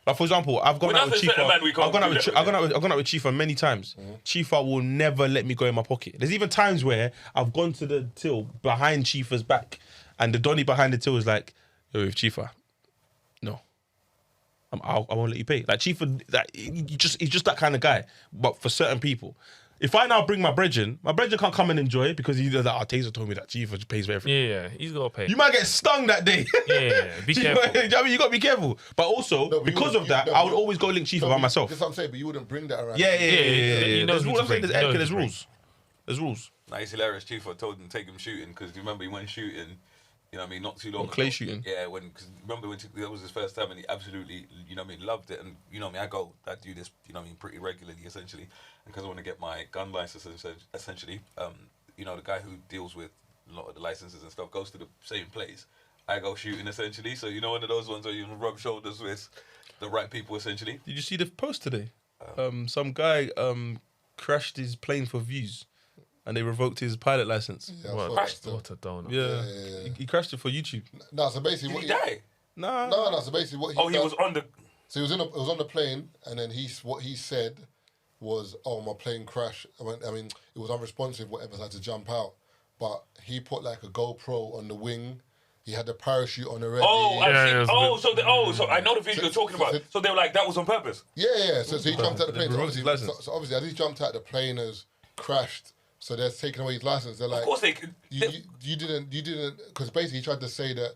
Like for example, I've gone out with Chifa. I've gone out with Chifa many times. Chifa will never let me go in my pocket. There's even times where I've gone to the till behind Chifa's back, and the Donny behind the till is like, "Yo, with Chifa, no, I won't let you pay." Like Chifa, he's just that kind of guy. But for certain people. If I now bring my brethren can't come and enjoy it because he's like, Tazer told me that Chifa pays for everything. Yeah, he's got to pay. You might get stung that day. Yeah, be careful. I mean, you got to be careful. But also, because of that, I would always go link Chifa by myself. That's what I'm saying, but you wouldn't bring that around. Yeah. There's rules. There's rules. Nah, it's hilarious. Chifa told him to take him shooting because you remember he went shooting, you know what I mean, not too long ago. Clay shooting? Yeah, because remember when that was his first time and he absolutely, you know what I mean, loved it. And you know what I mean, I do this, you know what I mean, pretty regularly essentially. Because I want to get my gun license essentially. You know, the guy who deals with a lot of the licenses and stuff goes to the same place. I go shooting essentially. So you know, one of those ones where you rub shoulders with the right people essentially. Did you see the post today? Some guy crashed his plane for views. And they revoked his pilot license. Yeah, what a donut. Yeah. He crashed it for YouTube. No, so basically... Did he die? No, so basically what he he was on the... So he was on the plane, and then what he said was, my plane crashed. I mean, it was unresponsive, whatever, so I had to jump out. But he put like a GoPro on the wing. He had the parachute on already. So I know the video you're talking about. So they were like, that was on purpose? Yeah. So he jumped out the plane. So obviously, as he jumped out, the plane has crashed. So they're taking away his license. They're like, of course they could. You didn't, because basically he tried to say that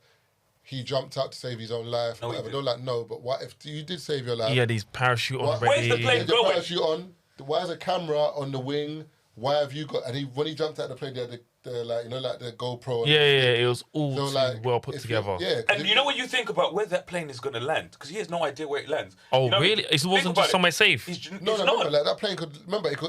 he jumped out to save his own life. No, whatever. They're like, no, but what if you did save your life? He had his parachute on already. Where's the plane going? Parachute on. Why is a camera on the wing? Why have you got? And when he jumped out the plane, they had the GoPro. It was all well put together. Yeah, and you know what you think about where that plane is going to land? Because he has no idea where it lands. Oh, you know, really? It wasn't just somewhere safe? Remember, like, that plane could,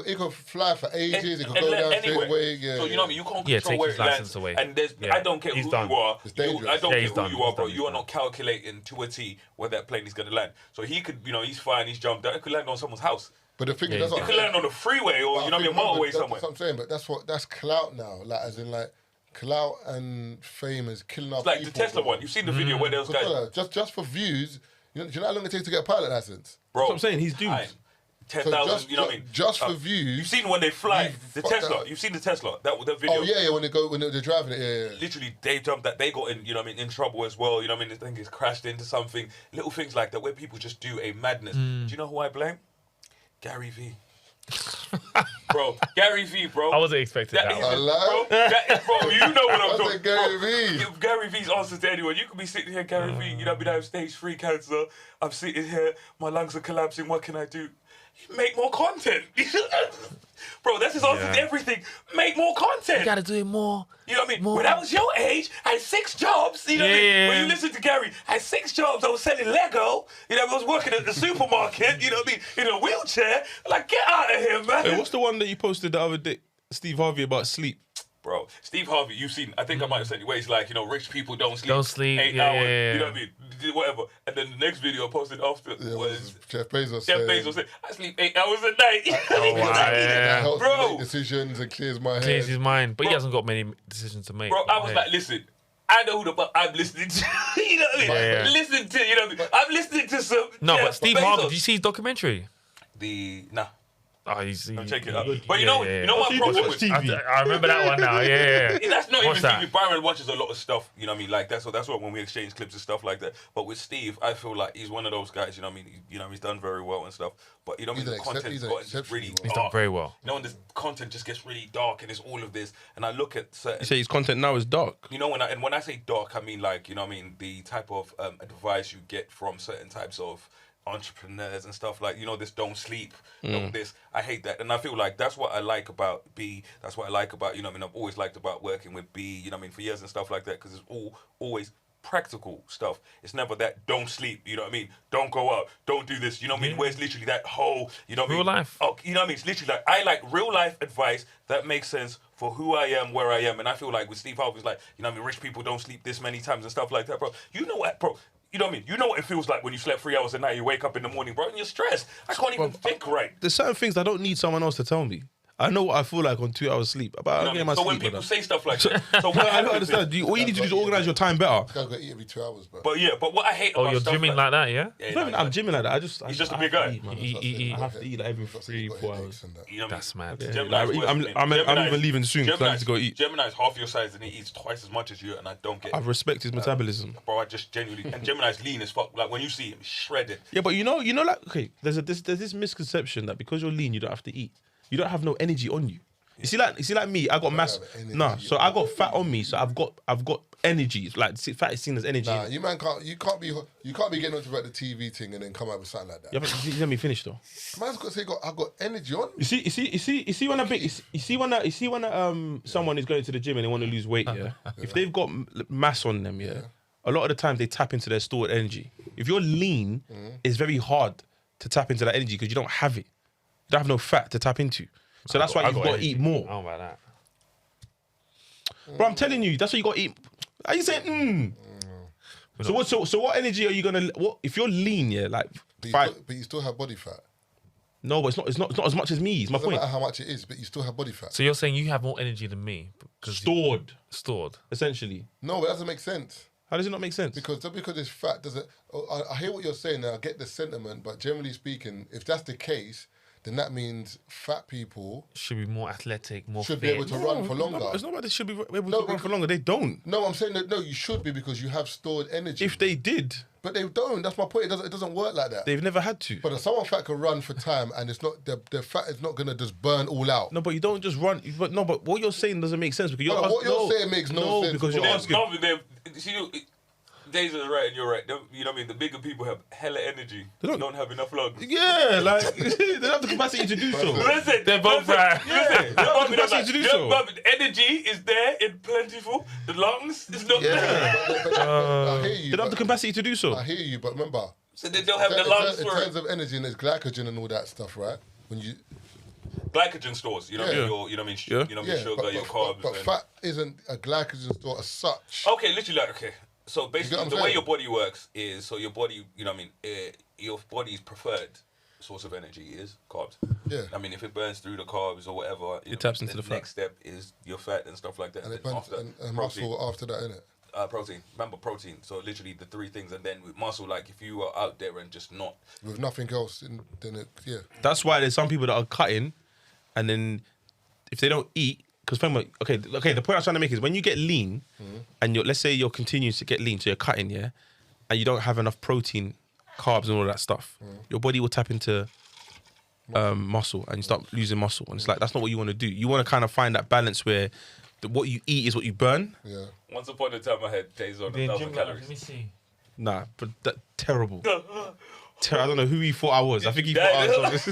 it could fly for ages, it could go down straight away. Yeah, so, you know what I mean? You can't control where it lands. Away. And I don't care who you are. It's dangerous. I don't care who you are, bro. You are not calculating to a T where that plane is going to land. So he could, he's fine, he's jumped out. It could land on someone's house. But the thing is, it could land on the freeway or, a motorway somewhere. That's what I'm saying, but that's clout now. Like, as in, like, clout and fame is killing our people. It's like the Tesla one. You've seen the video where those guys... Just for views, do you know how long it takes to get a pilot license? Bro, that's what I'm saying, he's doomed. 10,000, you know what I mean? Just for views. You've seen when they fly, the Tesla. You've seen the Tesla, that video. Oh, yeah, when they're driving it, yeah. Literally, they jumped that, they got in, you know what I mean, in trouble as well, you know what I mean? The thing is crashed into something. Little things like that where people just do a madness. Do you know who I blame? Gary V. Bro, Gary V, bro. I wasn't expecting that. Bro, you know what I'm talking about. Gary V. Gary V's answer to anyone. You could be sitting here, Gary V, you know what I mean? I have stage 3 cancer. I'm sitting here, my lungs are collapsing. What can I do? Make more content. Bro, that's his answer to everything. Make more content. You gotta do it more. You know what I mean? When I was your age, I had 6 jobs. You know what I mean? When you listen to Gary, I had 6 jobs. I was selling Lego. You know, I was working at the supermarket. You know what I mean? In a wheelchair. Like, get out of here, man. Hey, what's the one that you posted the other day, Steve Harvey, about sleep? Bro, Steve Harvey, you've seen, I think I might have sent you where he's like, rich people don't sleep. 8 hours. Yeah. You know what I mean? Whatever. And then the next video I posted after was Jeff Bezos said, I sleep 8 hours a night. That helps bro. make decisions and clears my head. Clears his mind, but he hasn't got many decisions to make. Bro, I was like, listen, I know who the fuck I'm listening to. You know what I mean? Yeah. Listen to, you know what I mean? I'm listening to some. No, Jeff but Steve Bezos. Harvey, did you see his documentary? Nah. Oh, he's check it out. But you know what problem with TV. I remember that one now. Yeah. That's not What's even that? TV. Byron watches a lot of stuff. You know what I mean? Like that's what when we exchange clips and stuff like that. But with Steve, I feel like he's one of those guys. You know what I mean? He's done very well and stuff. But you know what I mean? The content's got really dark. He's done very well. You know, when the content just gets really dark and it's all of this. And I look at certain. You say his content now is dark. You know, when I say dark, I mean like, you know what I mean, the type of advice you get from certain types of entrepreneurs and stuff like, this don't sleep, this. I hate that. And I feel like that's what I like about B. That's what I like about, I've always liked about working with B, for years and stuff like that, because it's always practical stuff. It's never that don't sleep, you know what I mean? Don't go out, don't do this, you know what I mean? Where it's literally that whole, real life. Oh, you know what I mean? It's literally like, I like real life advice that makes sense for who I am, where I am. And I feel like with Steve Harvey's like, rich people don't sleep this many times and stuff like that, bro. You know what, bro? You know what I mean? You know what it feels like when you slept 3 hours a night, you wake up in the morning, bro, and you're stressed. I can't even think right. There's certain things I don't need someone else to tell me. I know what I feel like on 2 hours sleep. But I don't get my So sleep. when people brother. say stuff like that, so No, what I don't understand. All you need to do is organise your time better. This guy's got to eat every 2 hours, bro. But what I hate Oh, about you're stuff gymming like that, yeah? It's not even that I'm gymming like that. He's just a I big have to guy. eat, man. Eat. I have to eat like every 3-4 hours. You know what I mean? That's mad. Yeah, Gemini's like, worse I'm than me. I'm even leaving soon because I need to go eat. Gemini's half your size and he eats twice as much as you, and I don't get I it. respect his metabolism. Bro, I just genuinely... And Gemini's lean as fuck. Like, when you see him, he's shredded. Yeah, but you know, like, okay, there's this misconception that because you're lean, you don't have to eat. You don't have no energy on you. You see, like me, I got mass. Nah, so I got fat on me, so I've got energy. Like fat is seen as energy. Nah, you can't be getting on about the TV thing and then come out with something like that. You let me finish though. Man's got to say I got energy on. You see when someone is going to the gym and they want to lose weight, yeah. If they've got mass on them, yeah, a lot of the time they tap into their stored energy. If you're lean, it's very hard to tap into that energy because you don't have it. You don't have no fat to tap into. So that's why you've got to eat more. How about that? Bro, I'm telling you, that's why you got to eat. Are you saying? So what energy are you gonna? What if you're lean? Yeah, like But you still have body fat. No, but it's not as much as me. It's my Doesn't point. matter how much it is, but you still have body fat. So you're saying you have more energy than me? Stored, Stored. essentially. No, it doesn't make sense. How does it not make sense? Because just because it's fat doesn't. I hear what you're saying and I get the sentiment, but generally speaking, if that's the case, then that means fat people Should be more athletic, more should fit. be able to run for longer. It's not about they should be able to run for longer. They don't. No, I'm saying that you should be because you have stored energy. If they did, But they don't. That's my point. It doesn't work like that. they've never had to. But if someone fat can run for time and it's not the fat is not gonna just burn all out. No, but you don't just run. But what you're saying doesn't make sense because you're What you're saying makes no sense. because you're There's asking. Days are right and you're right. You know what I mean? The bigger people have hella energy. They don't have enough lungs. Yeah, like they don't have the capacity to do so. Listen, They're both right. Yeah, they don't have the capacity to do so. Energy is there in plentiful. The lungs is not there. I hear you. They don't have the capacity to do so. I hear you, but remember, So they don't have the lungs in for terms it. of energy and there's glycogen and all that stuff, right? When you Glycogen stores. You know what I mean? Yeah. You know what I mean? Yeah. You know what I mean? Sugar, your carbs. but and- fat isn't a glycogen store as such. Okay, literally like, okay. So basically, what I'm the way saying? your body works is, so your body, you know what I mean, your body's preferred source of energy is carbs. Yeah. I mean, if it burns through the carbs or whatever, It taps into the fat. next step is your fat and stuff like that. And it then burns after that, and protein. muscle after that, innit? Protein. Remember protein. So literally the three things, and then with muscle, like if you are out there and just not. With nothing else, then it, yeah. That's why there's some people that are cutting, and then if they don't eat, because okay. The point I was trying to make is when you get lean, and let's say you're continuing to get lean, so you're cutting, yeah, and you don't have enough protein, carbs, and all that stuff, your body will tap into muscle, and you start losing muscle, and it's like that's not what you want to do. You want to kind of find that balance where what you eat is what you burn. Yeah. Once upon a time, I had Tazer on 1,000 calories. Let me see. Nah, but terrible. I don't know who he thought I was. I think he thought I was.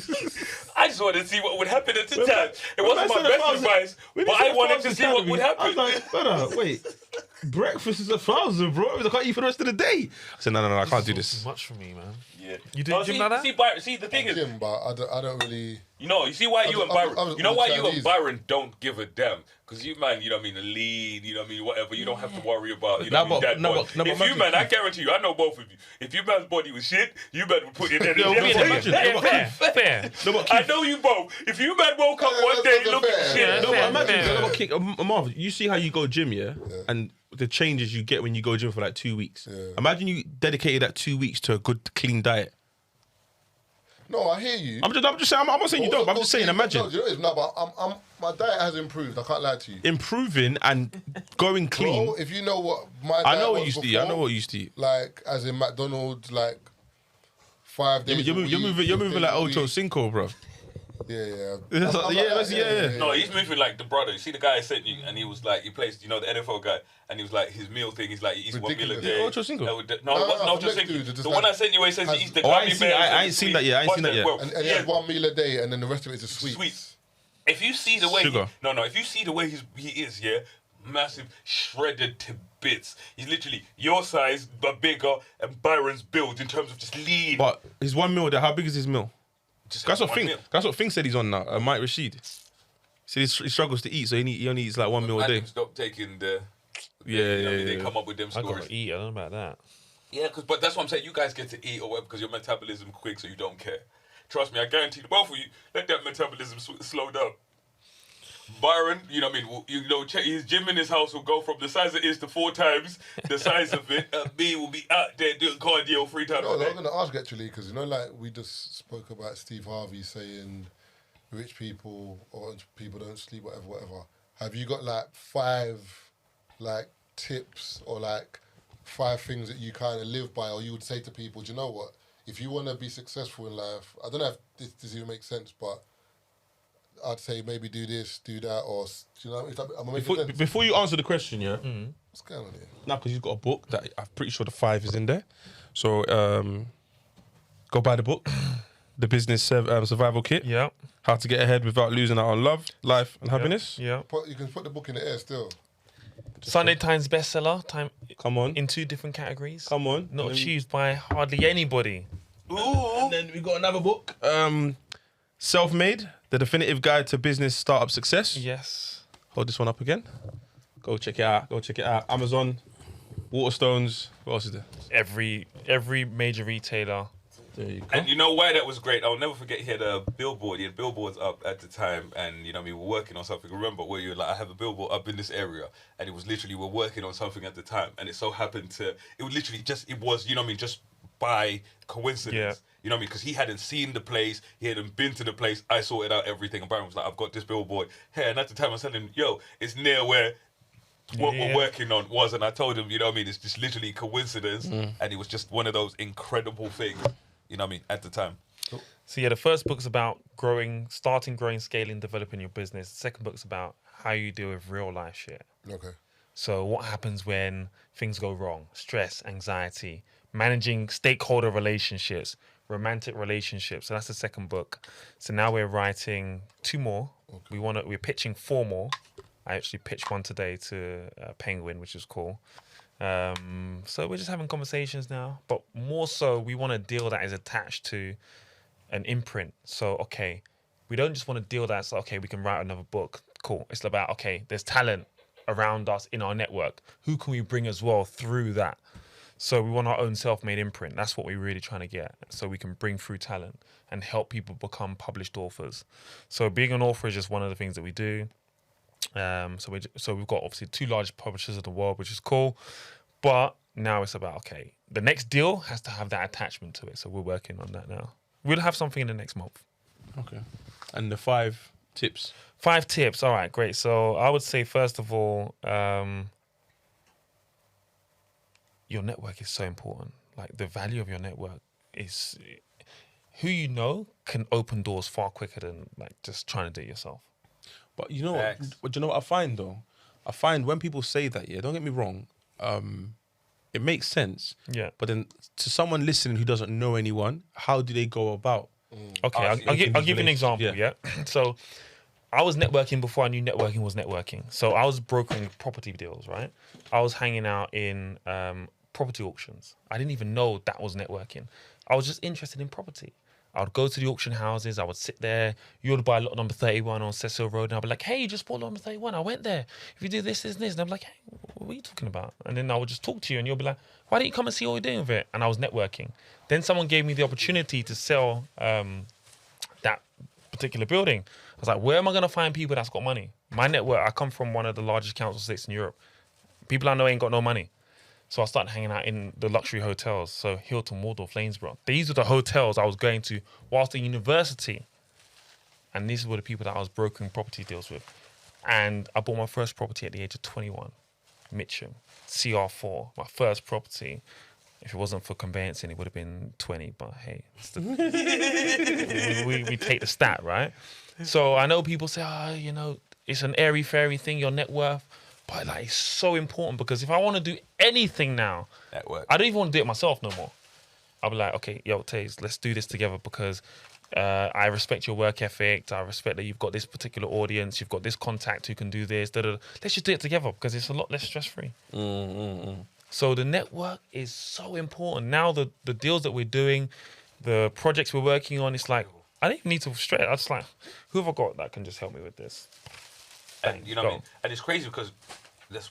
I just wanted to see what would happen at the time. It wasn't my best advice, but I wanted to see what would happen. I was like, brother, wait. Breakfast is 1,000, bro. I can't eat for the rest of the day. I said, no, I can't do this. Too much for me, man. Yeah. You do gym like that? See, Byron, see, the thing is, Gym, but I don't really. you know, you see why you and I Byron, was you know why you and Chinese. Byron don't give a damn. Because you, man, you know what I mean, the lead, you know what I mean, whatever, you don't have to worry about, you know what I mean, that body. If you, man, I guarantee you, I know both of you. If you man's body was shit, you man would put in energy. Fair. I know you both. If you man woke up one day looking shit. No, fair, but fair. imagine, Marv, you see how you go gym, yeah? And the changes you get when you go gym for like 2 weeks. Yeah. Imagine you dedicated that 2 weeks to a good, clean diet. No, I hear you. I'm just saying, I'm not saying you don't, but I'm just saying, imagine. No, you know what it is? No, but my diet has improved. I can't lie to you. Improving and going clean. Bro, if you know what my diet I know what was you used to eat. before, I know what you used to eat. Like, as in McDonald's, like 5 days. You're a week, moving 6 like days a Ocho week. Cinco, bro. Yeah. Yeah. No, he's moving like the brother. You see the guy I sent you, and he was like, he plays, you know, the NFL guy, and he was like, his meal thing, he's like, he eats 1 meal a Ridiculous. day. Yeah, Ocho Cinco. No, it wasn't Ocho next Cinco. dude, just The like- one I sent you where he says he eats the Oh, I gummy ain't bears. I ain't seen that yet. I ain't seen that yet. And he has 1 meal a day, and then the rest of it is just sweets. Sweet. If you see the way Sugar. if you see the way he is, yeah, massive, shredded to bits. He's literally your size but bigger, and Byron's build in terms of just lean. But his 1 meal, how big is his meal? Just That's like what one Fink. meal. That's what Fink said he's on now. Mike Rashid. So he struggles to eat, so he only eats like 1 meal a day. Adam stopped taking the. Yeah. They come up with them I stories. gotta eat. I don't know about that. Yeah, but that's what I'm saying. You guys get to eat or whatever because your metabolism quick, so you don't care. Trust me, I guarantee the both of you. Let that metabolism slow down. Byron, you know what I mean? You know, check his gym in his house will go from the size it is to 4 times the size of it. Me will be out there doing cardio 3 times No, a day. I was going to ask actually, because like we just spoke about Steve Harvey saying rich people or people don't sleep, whatever. Have you got like 5 like tips or like 5 things that you kind of live by, or you would say to people, do you know what? If you want to be successful in life, I don't know if this even makes sense, but I'd say maybe do this, do that, or do you know? I'm making sense. Before you answer the question, yeah. What's going on here? Now, because you've got a book that I'm pretty sure the 5 is in there. So go buy the book, The Business Survival Kit. Yeah. How to get ahead without losing out on love, life, and happiness. Yeah. You can put the book in the air still. Sunday Times bestseller. Come on. In 2 different categories. Come on. Not achieved by hardly anybody. Ooh. And then we got another book. Self-Made, The Definitive Guide to Business Startup Success. Yes. Hold this one up again. Go check it out. Amazon, Waterstones. What else is there? Every major retailer. There you go. And you know why that was great? I'll never forget, he had a billboard. He had billboards up at the time, and you know, we were working on something. Remember where you were like, I have a billboard up in this area, and it was literally, we're working on something at the time, and it so happened to, it was literally just, it was, you know what I mean, just by coincidence. Yeah. You know what I mean? Because he hadn't seen the place, he hadn't been to the place. I sorted out everything, and Byron was like, I've got this billboard here, and at the time I was telling him, yo, it's near where what we're working on was, and I told him, you know what I mean, it's just literally coincidence, and it was just one of those incredible things. You know what I mean? At the time. So yeah, the first book's about starting, growing, scaling, developing your business. The second book's about how you deal with real life shit. Okay. So what happens when things go wrong? Stress, anxiety, managing stakeholder relationships, romantic relationships. So that's the second book. So now we're writing 2 more. Okay. We're pitching 4 more. I actually pitched one today to Penguin, which is cool. So we're just having conversations now, but more so we want a deal that is attached to an imprint. So, okay, we don't just want a deal that's, okay, we can write another book. Cool. It's about, okay, there's talent around us in our network. Who can we bring as well through that? So we want our own self-made imprint. That's what we're really trying to get. So we can bring through talent and help people become published authors. So being an author is just one of the things that we do. So we've got obviously 2 largest publishers in the world, which is cool. But now it's about, okay, the next deal has to have that attachment to it. So we're working on that now. We'll have something in the next month. Okay. And the 5 tips. 5 tips. All right, great. So I would say, first of all, your network is so important. Like, the value of your network is who you know can open doors far quicker than like just trying to do it yourself. But you know what? Do you know what I find though? I find when people say that, yeah, don't get me wrong, it makes sense. Yeah. But then to someone listening who doesn't know anyone, how do they go about? Okay, I'll give you an example. Yeah. So I was networking before I knew networking was networking. So I was brokering property deals, right? I was hanging out in property auctions. I didn't even know that was networking. I was just interested in property. I would go to the auction houses. I would sit there. You would buy lot number 31 on Cecil Road. And I'd be like, hey, you just bought lot number 31. I went there. If you do this, this, and this. And I'm like, hey, what are you talking about? And then I would just talk to you and you'll be like, why don't you come and see what we're doing with it? And I was networking. Then someone gave me the opportunity to sell that particular building. I was like, where am I going to find people that's got money? My network, I come from one of the largest council estates in Europe. People I know ain't got no money. So I started hanging out in the luxury hotels. So Hilton, Waldorf, Lanesborough. These were the hotels I was going to whilst at university. And these were the people that I was brokering property deals with. And I bought my first property at the age of 21. Mitcham, CR4, my first property. If it wasn't for conveyancing, it would have been 20. But hey, we take the stat, right? So I know people say, you know, it's an airy-fairy thing, your net worth. But like, it's so important because if I want to do anything now, Network. I don't even want to do it myself no more. I'll be like, okay, yo, Taze, let's do this together because I respect your work ethic. I respect that you've got this particular audience. You've got this contact who can do this. Let's just do it together because it's a lot less stress-free. So the network is so important. Now the deals that we're doing, the projects we're working on, it's like, I don't even need to stress. I just like, who have I got that can just help me with this? And you know what I mean? And it's crazy because that's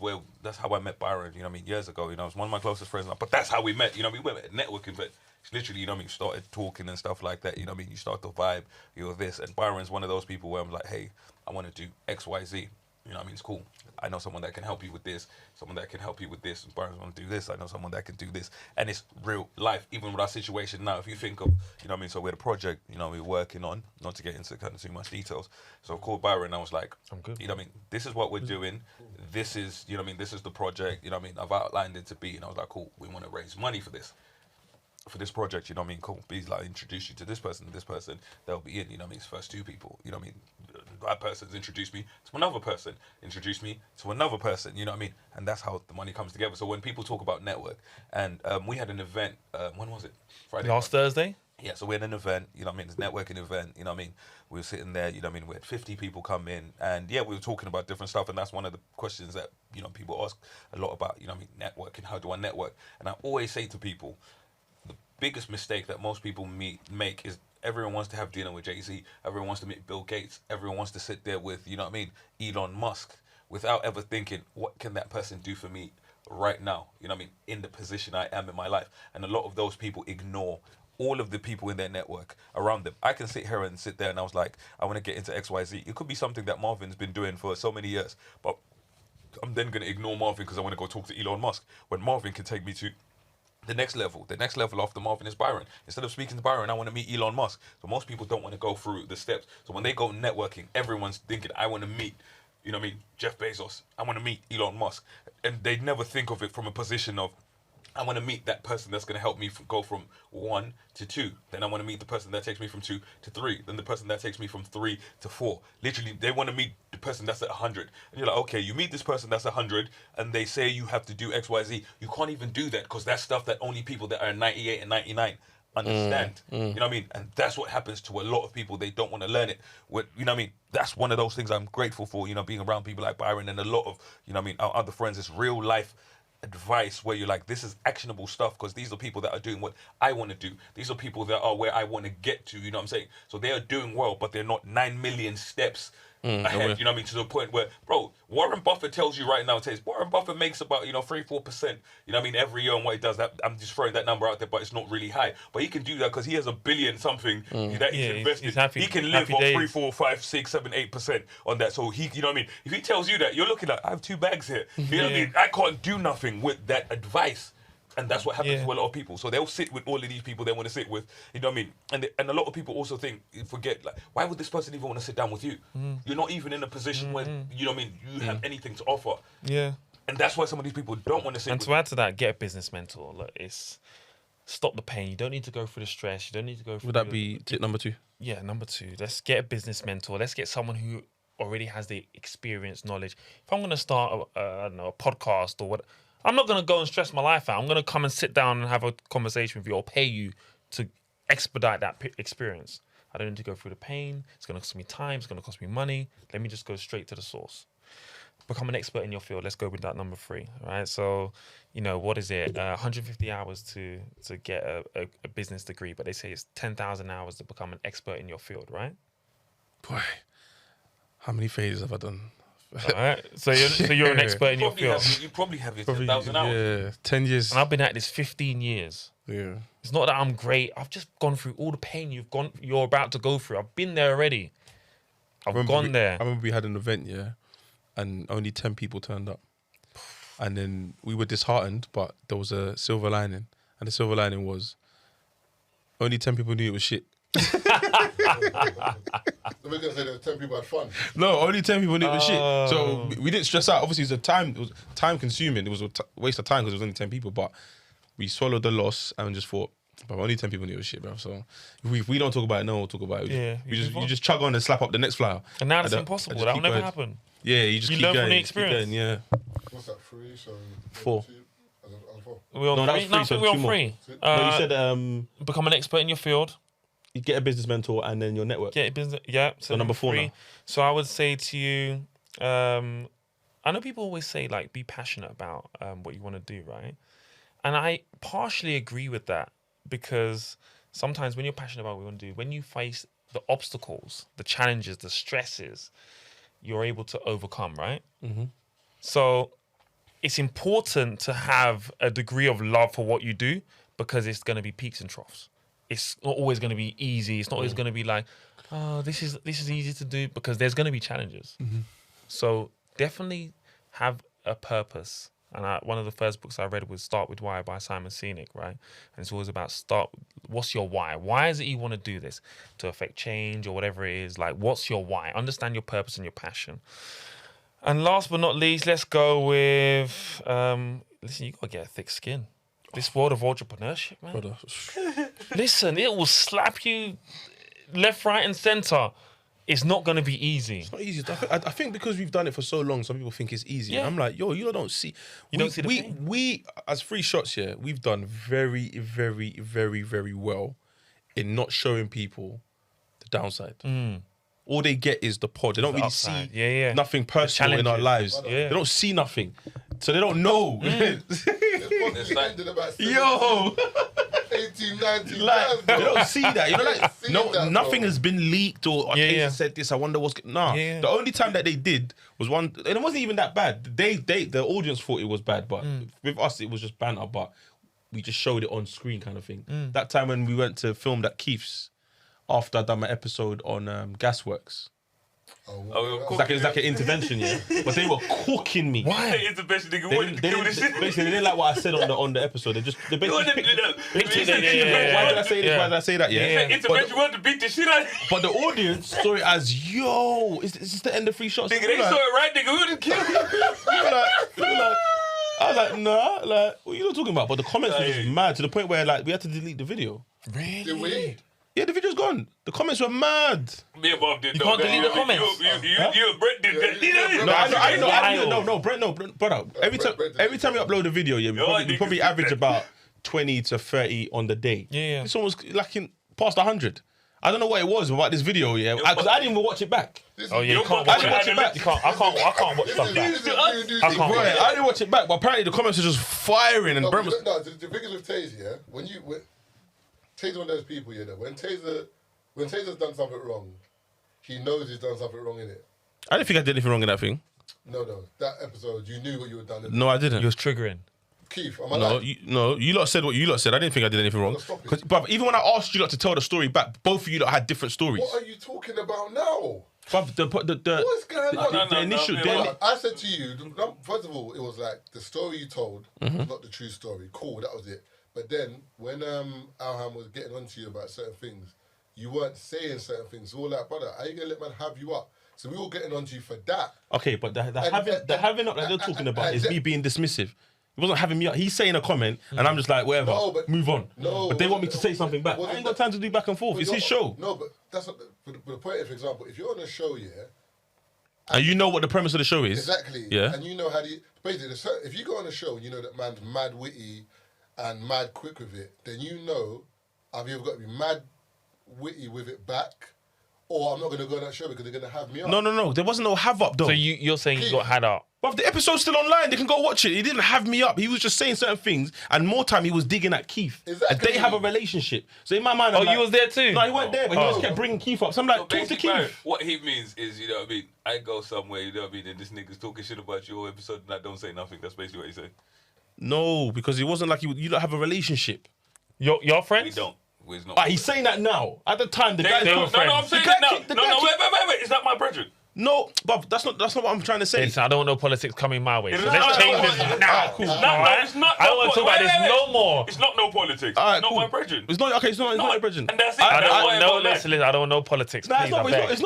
how I met Byron, you know what I mean, years ago. You know, it was one of my closest friends. But that's how we met, you know, we went networking, but It's literally, you know what I mean, started talking and stuff like that. You know what I mean? You start to vibe, you're this. And Byron's one of those people where I'm like, hey, I want to do X, Y, Z. You know what I mean? It's cool. I know someone that can help you with this, someone that can help you with this. Byron's want to do this. I know someone that can do this. And it's real life, even with our situation now. If you think of, you know what I mean? So we're the project, you know, we're working on, not to get into kind of too much details. So I called Byron and I was like, I'm good. You know what I mean? This is what we're doing. This is, you know what I mean? This is the project. You know what I mean? I've outlined it to be. And I was like, cool, we want to raise money for this. For this project, you know what I mean? Cool. Please, like, introduce you to this person, they'll be in, you know what I mean? It's first 2 people, you know what I mean? That person's introduced me to another person, introduced me to another person, you know what I mean? And that's how the money comes together. So when people talk about network, and we had an event, when was it? Friday? Last Thursday? Yeah, so we had an event, you know what I mean? It's a networking event, you know what I mean? We were sitting there, you know what I mean? We had 50 people come in, and yeah, we were talking about different stuff, and that's one of the questions that, you know, people ask a lot about, you know what I mean? Networking, how do I network? And I always say to people, biggest mistake that most people make is everyone wants to have dinner with Jay-Z, everyone wants to meet Bill Gates, everyone wants to sit there with, you know what I mean, Elon Musk, without ever thinking, what can that person do for me right now, you know what I mean, in the position I am in my life. And a lot of those people ignore all of the people in their network around them. I can sit here and sit there and I was like, I want to get into XYZ. It could be something that Marvin's been doing for so many years, but I'm then going to ignore Marvin because I want to go talk to Elon Musk, when Marvin can take me to the next level after Marvin is Byron. Instead of speaking to Byron, I want to meet Elon Musk. So most people don't want to go through the steps. So when they go networking, everyone's thinking, I want to meet, you know what I mean, Jeff Bezos. I want to meet Elon Musk. And they never think of it from a position of, I want to meet that person that's going to help me go from 1 to 2. Then I want to meet the person that takes me from 2 to 3. Then the person that takes me from 3 to 4. Literally, they want to meet the person that's at 100. And you're like, okay, you meet this person that's 100, and they say you have to do X, Y, Z. You can't even do that because that's stuff that only people that are 98 and 99 understand. You know what I mean? And that's what happens to a lot of people. They don't want to learn it. You know what I mean? That's one of those things I'm grateful for, you know, being around people like Byron and a lot of, you know what I mean, our other friends. It's real life advice where you're like, this is actionable stuff because these are people that are doing what I want to do. These are people that are where I want to get to, you know what I'm saying? So they are doing well, but they're not 9 million steps ahead, you know what I mean? To the point where, bro, Warren Buffett tells you right now, Warren Buffett makes about, 3-4%, you know what I mean, every year on what he does. That I'm just throwing that number out there, but it's not really high. But he can do that because he has $1 billion something that he's invested. He's happy, he can live on days. 3, 4, 5, 6, 7, 8% on that. So he, you know what I mean? If he tells you that, you're looking like, I have 2 bags here. You know what I mean? I can't do nothing with that advice. And that's what happens to a lot of people. So they'll sit with all of these people they want to sit with. You know what I mean? And a lot of people also forget, like, why would this person even want to sit down with you? You're not even in a position where, you know what I mean, you have anything to offer. Yeah. And that's why some of these people don't want to sit with with you. And to add to that, get a business mentor. Look, it's stop the pain. You don't need to go through the stress. You don't need to go through Would that be tip number 2? Yeah, number 2. Let's get a business mentor. Let's get someone who already has the experience, knowledge. If I'm going to start, I don't know, a podcast or what, I'm not going to go and stress my life out. I'm going to come and sit down and have a conversation with you or pay you to expedite that experience. I don't need to go through the pain. It's going to cost me time. It's going to cost me money. Let me just go straight to the source. Become an expert in your field. Let's go with that number 3, right? So, what is it? 150 hours to get a business degree, but they say it's 10,000 hours to become an expert in your field, right? Boy, how many phases have I done? All right. So you're an expert in your field. You probably have your 10,000 hours. Yeah, 10 years. And I've been at this 15 years. Yeah. It's not that I'm great. I've just gone through all the pain you're about to go through. I've been there already. I've gone there. I remember we had an event, and only 10 people turned up. And then we were disheartened, but there was a silver lining. And the silver lining was only 10 people knew it was shit. So we're gonna say that 10 people had fun. No, only 10 people knew it was shit. So we didn't stress out. Obviously, it was time consuming. It was a waste of time because it was only 10 people. But we swallowed the loss and just thought, but only 10 people knew it was shit, bro. So if we don't talk about it, no one will talk about it. You just chug on and slap up the next flyer. And now it's impossible. That will never happen. Yeah, you just keep learn going. from the experience. Yeah. What's that, 3? So 4. 4. We're on No, that was 3. three, No, so we're on 2 more. 3. No, you said Become an expert in your field. you get a business mentor and then your network. Get a business. Yeah. So number 4 now. So I would say to you, I know people always say, like, be passionate about what you want to do, right? And I partially agree with that because sometimes when you're passionate about what you want to do, when you face the obstacles, the challenges, the stresses, you're able to overcome, right? Mm-hmm. So it's important to have a degree of love for what you do, because it's going to be peaks and troughs. It's not always going to be easy. It's not always going to be like, oh, this is easy to do, because there's going to be challenges. So definitely have a purpose. And one of the first books I read was Start With Why by Simon Sinek, right? And it's always about what's your why? Why is it you want to do this? To affect change or whatever it is. Like, what's your why? Understand your purpose and your passion. And last but not least, let's go with, listen, you got to get a thick skin. This world of entrepreneurship, man. Brother. Listen, it will slap you left, right, and centre. It's not going to be easy. It's not easy. I think because we've done it for so long, some people think it's easy. Yeah. I'm like, yo, you don't see. Don't see the pain. We, as Free Shots, we've done very, very, very, very well in not showing people the downside. All they get is the pod. They don't really see nothing personal in our lives. They don't see nothing. So they don't know. Yo! 18, 19, like, they don't see that. You know, like, nothing has been leaked or Tazer said this. I wonder what's... Nah. The only time that they did was one... And it wasn't even that bad. The audience thought it was bad, but with us, it was just banter, but we just showed it on screen kind of thing. That time when we went to film that Keith's, after I'd done my episode on Gasworks. It's like an intervention, but they were cooking me. Why? Intervention, nigga. Basically, they didn't like what I said on the episode. They basically picked it. Why did I say this? Why did I say that? Intervention, wanted to beat the shit out of you. But the audience saw it as, yo, is this the end of Free Shots? Nigga, they saw it right, nigga. We would have killed you. I was like, nah, like, what are you not talking about? But the comments were just mad to the point where, like, we had to delete the video. Really? Did we? Yeah, the video's gone. The comments were mad. Me and Bob did. You can't delete the comments. You and Brett did that. No, Brett, brother. Every time we upload a video, we probably average about 20 to 30 on the day. Yeah. This one was like past 100. I don't know what it was about this video, because I didn't even watch it back. Oh yeah, you can't watch it back. I can't watch stuff back. I didn't watch it back, but apparently the comments are just firing. And Brett was... No, the thing is with Tazer, when Tazer one of those people, that when Tazer's done something wrong, he knows he's done something wrong in it. I didn't think I did anything wrong in that thing. No, that episode, you knew what you had done. No, I didn't. You was triggering. Keith, am I lying? You lot said what you lot said. I didn't think I did anything wrong. But even when I asked you lot to tell the story back, both of you lot had different stories. What are you talking about now? What's going on? The initial... I said to you, first of all, it was like the story you told was not the true story. Cool, that was it. But then, when Alham was getting onto you about certain things, you weren't saying certain things. So we were like, brother, are you going to let man have you up? So we were getting onto you for that. Okay, but the having up that they're talking about is me being dismissive. He wasn't having me up. He's saying a comment, and I'm just like, whatever, move on. But they want me to say something back. I ain't got time to do back and forth. It's his show. No, but that's not the point. For example, if you're on a show, and you know what the premise of the show is. Exactly. Yeah. And you know how to... Basically, if you go on a show and you know that man's mad witty and mad quick with it, then you know I've either got to be mad witty with it back, or I'm not going to go on that show because they're going to have me up. No. There wasn't no have up though. So you're saying you got had up? But the episode's still online. They can go watch it. He didn't have me up. He was just saying certain things, and more time he was digging at Keith. Exactly. They have a relationship. So in my mind, you was there too? No, he weren't there, but he just kept bringing Keith up. So I'm like, talk to Keith. What he means is, you know what I mean? I go somewhere, you know what I mean, and this nigga's talking shit about your episode, and I don't say nothing. That's basically what he's saying. No, because it wasn't like you don't have a relationship. Your friends? We don't. We're not. He's saying that now. At the time, the guy... They were friends. No, I'm saying that now. No, wait. It's not my brethren. No, but that's not what I'm trying to say. Listen, I don't want no politics coming my way. So let's change this now. Cool. It's not. I don't want to talk about this no more. It's not no politics. All right, not my brethren. It's not okay. It's not your brethren. And that's it. Listen. I don't want no politics. Nah, it's not politics. It's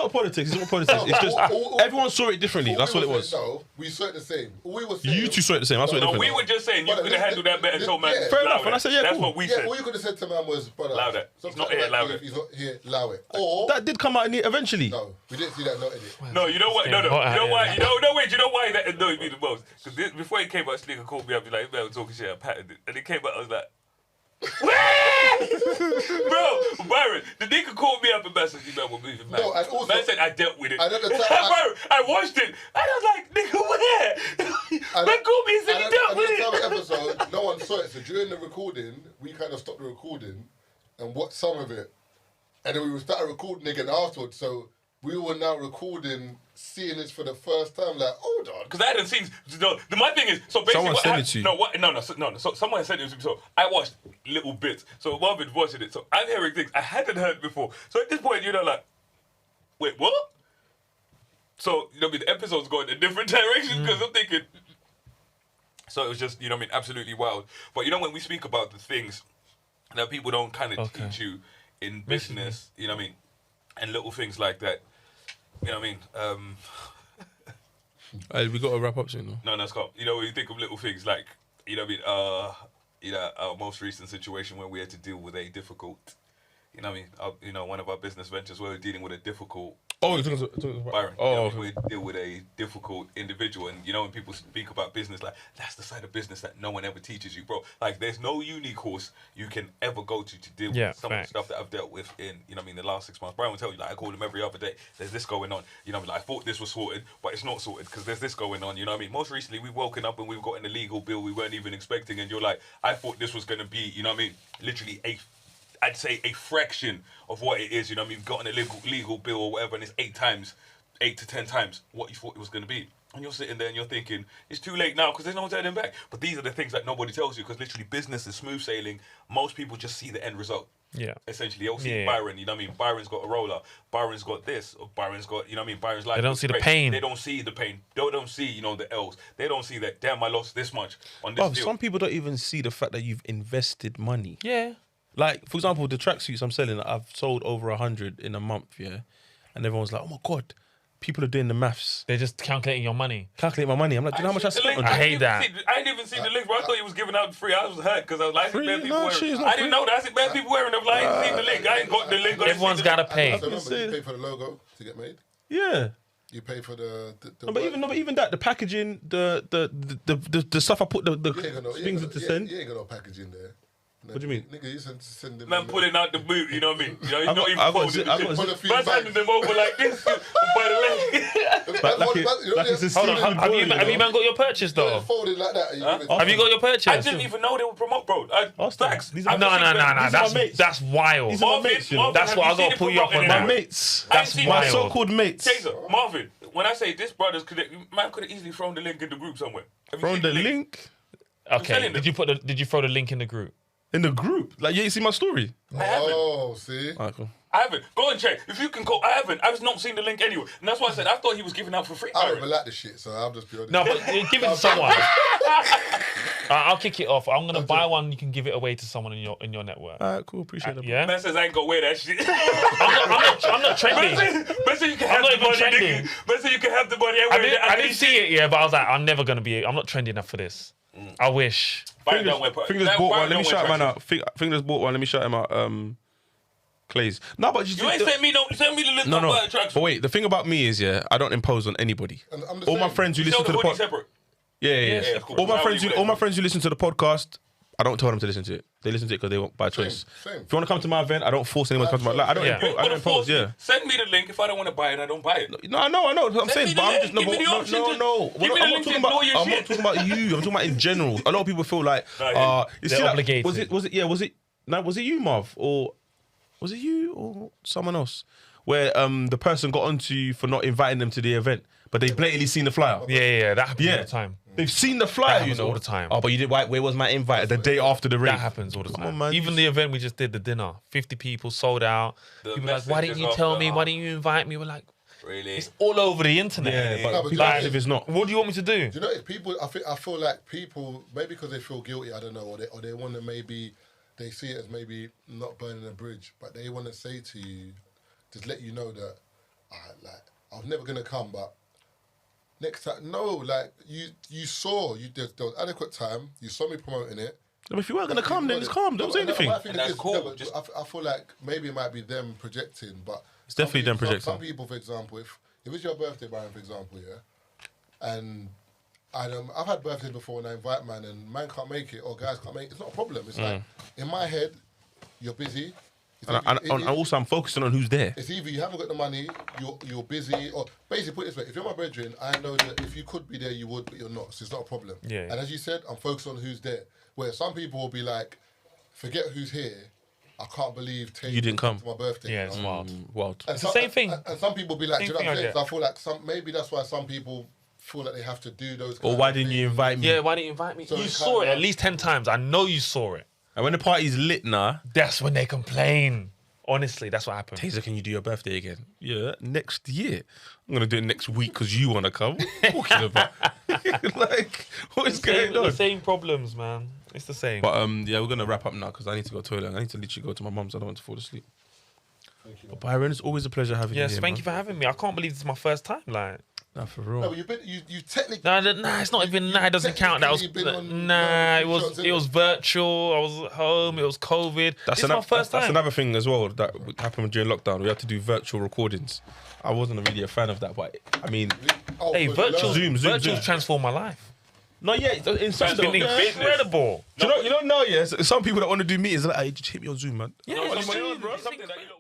not politics. It's just everyone saw it differently. That's what it was. No, we saw it the same. We were saying, you two saw it the same. That's what it No, was. we were just saying you could have handled that better. So man, fair enough. And I said, that's what we said. All you could have said to man was, brother, allow that. He's not here. Allow it. He's not here. Allow it. Or that did come out in it eventually. No, we didn't see that. Not in it. No, you know what? No. You know why? You know why that annoyed me the most? Because before he came out, Sneaker called me up, like, man, was talking shit, I patted it. And he came out, I was like, bro, Byron, the nigga called me up and messaged me, man, we're moving back. No, and also, man said I dealt with it. And at the time, Byron, I watched it, and I was like, nigga, where? Man called me and said he dealt with it. At the time of episode, no one saw it. So during the recording, we kind of stopped the recording and watched some of it. And then we started recording again afterwards. So we were now recording, seeing this for the first time. Like, hold on, because I hadn't seen. My thing is, so basically, Someone sent it to you. No. So someone sent it to me. So I watched little bits. So Marvin watching it. So I'm hearing things I hadn't heard before. So at this point, like, wait, what? So the episode's going in a different direction because I'm thinking. So it was just absolutely wild. But when we speak about the things that people don't kind of teach you in business, and little things like that. We got to wrap up soon, though. No, Scott. When you think of little things like, our most recent situation where we had to deal with a difficult, one of our business ventures where we're dealing with a difficult. Oh, you're talking about Byron. Oh, We deal with a difficult individual, and when people speak about business, like that's the side of business that no one ever teaches you, bro. Like, there's no uni course you can ever go to deal with some of the stuff that I've dealt with in, the last 6 months. Byron will tell you, like, I call him every other day. There's this going on. Like, I thought this was sorted, but it's not sorted because there's this going on. Most recently we've woken up and we've got an illegal bill we weren't even expecting, and you're like, I thought this was going to be, literally I'd say a fraction of what it is, We've gotten a legal bill or whatever, and it's 8 to 10 times what you thought it was going to be. And you're sitting there and you're thinking, it's too late now because there's no turning back. But these are the things that nobody tells you, because literally business is smooth sailing. Most people just see the end result. Yeah. Essentially, they'll see Byron, Byron's got a roller, Byron's got this, or Byron's got, Byron's life. They don't see the pain. They don't see the pain. They don't see, the L's. They don't see that, damn, I lost this much on this deal. Some people don't even see the fact that you've invested money. Yeah. Like, for example, the tracksuits I'm selling, I've sold over 100 in a month, and everyone's like, oh my God, people are doing the maths. They're just calculating your money. Calculate my money. I'm like, do you know how much I spent on I that? hate that. I didn't even see the link, bro. I thought he was giving out free. I was hurt because I was like, Free? bad people No, wearing. shit, it's not I didn't know that. I said bad people wearing them. Like, I ain't seen the link. I ain't got the link. Everyone's got to pay. So remember, you pay for the logo to get made. Yeah. You pay for the But even that, the packaging, the stuff I put the things to send. You ain't got no packaging there. What do you mean? Nigga, you send them. Man pulling out the boot, you know what I mean? He's not even I got folding zip- the I got shit. zip- few Man's bags. handing them over like this by the leg. Like it's a Hold on, sealed have you boil, man got your purchase though? Folded like that. Have you got your purchase? I didn't even know they would promote, bro. Facts. These are No, These are my mates. That's wild. These are my mates, you know. That's what I got to pull you up on My now. mates. That's seen My wild. so-called mates. Tazer, Marvin, when I say this brothers could man could have easily thrown the link in the group somewhere. Have you From seen the link Okay, telling them. did you throw the link in the group? in the group. Like, you ain't see my story. I haven't. Oh, see. Alright, cool. I haven't. Go and check. If you can go, I haven't. I've not seen the link anyway. And that's why I said I thought he was giving out for free. I don't even like this shit, so I'll just be honest. No, but give it to someone. I'll kick it off. I'm gonna buy one. You can give it away to someone in your network. Alright, cool. Appreciate it. Yeah. Man says I ain't gonna wear that shit. I'm not trending. Man said you can I'm have not the even money. trending. nigga. Man said you can have the money. I didn't see it, yeah, but I was like, I'm never gonna be. I'm not trendy enough for this. I wish. Fingers bought one. Let me shout man out. Fingers bought one. Let me shout him out. Clays. No, but You ain't send me the link. No. Of tracks. But wait, the thing about me is, I don't impose on anybody. And I'm the All my same. friends who You listen sell to the the hoodie pod. separate. Yeah. of course. All my friends who listen to the podcast, I don't tell them to listen to it. They listen to it because they want by choice. Same. If you want to come to my event, I don't force anyone to come to my. Like, I don't Yeah. impose. I Wanna don't impose. force me? Yeah. Send me the link. If I don't want to buy it, I don't buy it. No, I know. That's what I'm Send saying. me But the I'm just link. Give me the option to- no. give me the link to ignore your I'm shit. not talking about you. I'm talking about in general. A lot of people feel like Nah, you they're see, like, obligated. was it you, Marv, or was it you or someone else? Where the person got onto you for not inviting them to the event, but they blatantly seen the flyer. Yeah. That happens all the time. They've seen the flyer, happens all the time. Oh, but you did. Where was my invite? The day after the ring. That happens all the time. on, man. Even the event we just did, the dinner, 50 people sold out. The People were like, why didn't you tell me? Why didn't you invite me? We're like, Really? it's all over the internet. Yeah, but No, but people like- active is not. What do you want me to do? Do you know, if people, I feel like people, maybe because they feel guilty, I don't know, or they want to maybe, they see it as maybe not burning a bridge, but they want to say to you, just let you know that, like, I was never going to come, but next time, no, like, you saw, there was adequate time, you saw me promoting it. But if you weren't gonna come, then it's calm. Don't say anything. And that's cool. I feel like maybe it might be them projecting, but It's definitely them projecting. Some people, for example, if it's your birthday, Byron, for example, yeah, and I've had birthdays before and I invite man and man can't make it or guys can't make it, it's not a problem. It's like, in my head, you're busy. And also, I'm focusing on who's there. It's either you haven't got the money, you're busy, or basically put it this way, if you're my brethren, I know that if you could be there, you would, but you're not, so it's not a problem. Yeah. And as you said, I'm focused on who's there. Where some people will be like, forget who's here, I can't believe you didn't come to my birthday. Yeah, it's wild. wild. It's the same thing. And some people be like, do you know what I'm saying? Same So I feel like maybe that's why some people feel like they have to do those. Or why didn't you invite me? Yeah, why didn't you invite me? So You saw it at least 10 times. I know you saw it. And when the party's lit now, That's when they complain. Honestly, that's what happened. Tazer, can you do your birthday again? Yeah, next year. I'm gonna do it next week because you wanna come. What are you talking about? Like, what is going on? The same problems, man. It's the same. But yeah, we're gonna wrap up now because I need to go to the toilet. I need to literally go to my mum's. I don't want to fall asleep. Thank you. But Byron, it's always a pleasure having you Yes, here. thank you for having me. I can't believe this is my first time. Like, Nah, for real. No, but you technically. nah, it's not even. Nah, it doesn't count. That was it was virtual. I was at home. It was COVID. This is my first time. That's another thing as well that happened during lockdown. We had to do virtual recordings. I wasn't really a fan of that, but I mean, Hey, virtual Zoom. transformed my life. no, yeah, in some It's been incredible. you know, yeah. Some people that want to do meetings, like, hey, just hit me on Zoom, man. Yeah, Something that you know